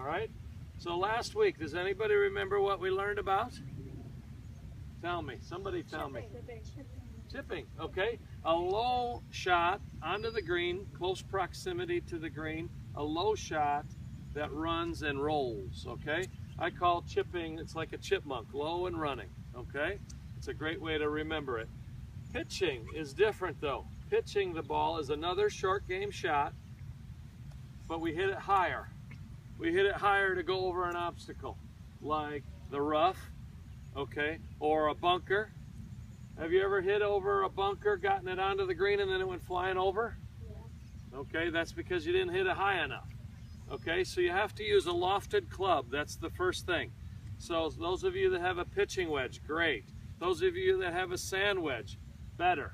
All right? So last week, does anybody remember what we learned about? Tell me. Somebody tell me. Chipping, okay. A low shot onto the green, close proximity to the green, a low shot that runs and rolls, okay? I call chipping, it's like a chipmunk, low and running, okay? It's a great way to remember it. Pitching is different though. Pitching the ball is another short game shot, but we hit it higher. We hit it higher to go over an obstacle, like the rough, okay, or a bunker. Have you ever hit over a bunker, gotten it onto the green, and then it went flying over? Yeah. Okay, that's because you didn't hit it high enough. Okay, so you have to use a lofted club. That's the first thing. So those of you that have a pitching wedge, great. Those of you that have a sand wedge, better.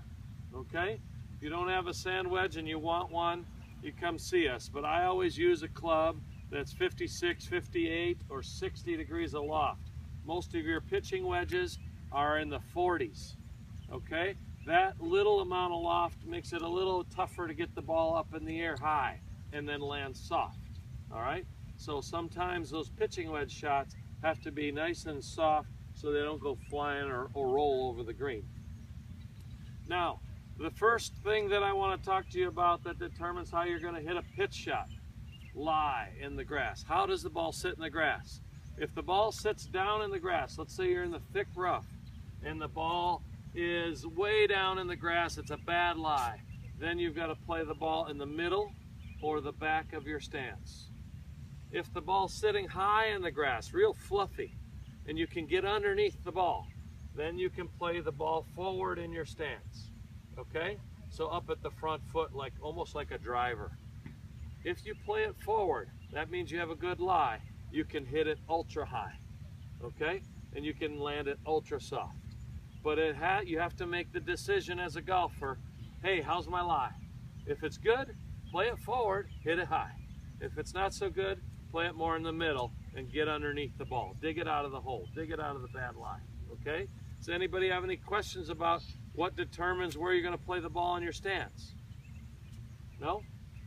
Okay? If you don't have a sand wedge and you want one, you come see us. But I always use a club that's 56, 58, or 60 degrees aloft. Most of your pitching wedges are in the 40s. Okay? That little amount of loft makes it a little tougher to get the ball up in the air high and then land soft. All right? So sometimes those pitching wedge shots have to be nice and soft so they don't go flying or roll over the green. Now, the first thing that I want to talk to you about that determines how you're going to hit a pitch shot, lie in the grass. How does the ball sit in the grass? If the ball sits down in the grass, let's say you're in the thick rough and the ball is way down in the grass, it's a bad lie. Then you've got to play the ball in the middle or the back of your stance. If the ball's sitting high in the grass, real fluffy, and you can get underneath the ball, then you can play the ball forward in your stance. Okay? So up at the front foot, like almost like a driver. If you play it forward, that means you have a good lie. You can hit it ultra high. Okay? And you can land it ultra soft. But you have to make the decision as a golfer, hey, how's my lie? If it's good, play it forward, hit it high. If it's not so good, play it more in the middle and get underneath the ball. Dig it out of the hole. Dig it out of the bad lie. Okay? Does anybody have any questions about what determines where you're going to play the ball in your stance? No?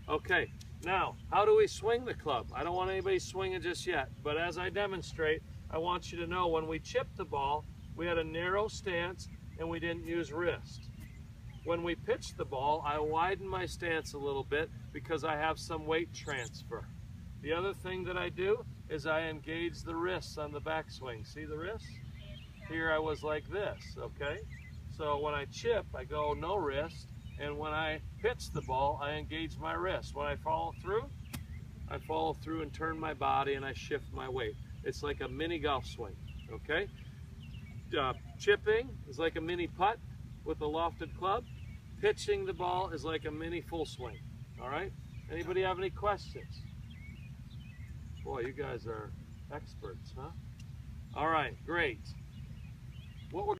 Okay. Now, how do we swing the club? I don't want anybody swinging just yet, but as I demonstrate, I want you to know when we chipped the ball, we had a narrow stance and we didn't use wrist. When we pitched the ball, I widened my stance a little bit because I have some weight transfer. The other thing that I do is I engage the wrists on the backswing. See the wrists? Here I was like this, okay? So when I chip, I go no wrist, and when I pitch the ball, I engage my wrist. When I follow through and turn my body and I shift my weight. It's like a mini golf swing, okay? Chipping is like a mini putt with a lofted club. Pitching the ball is like a mini full swing, all right? Anybody have any questions? Boy, you guys are experts, huh? All right, great. What we're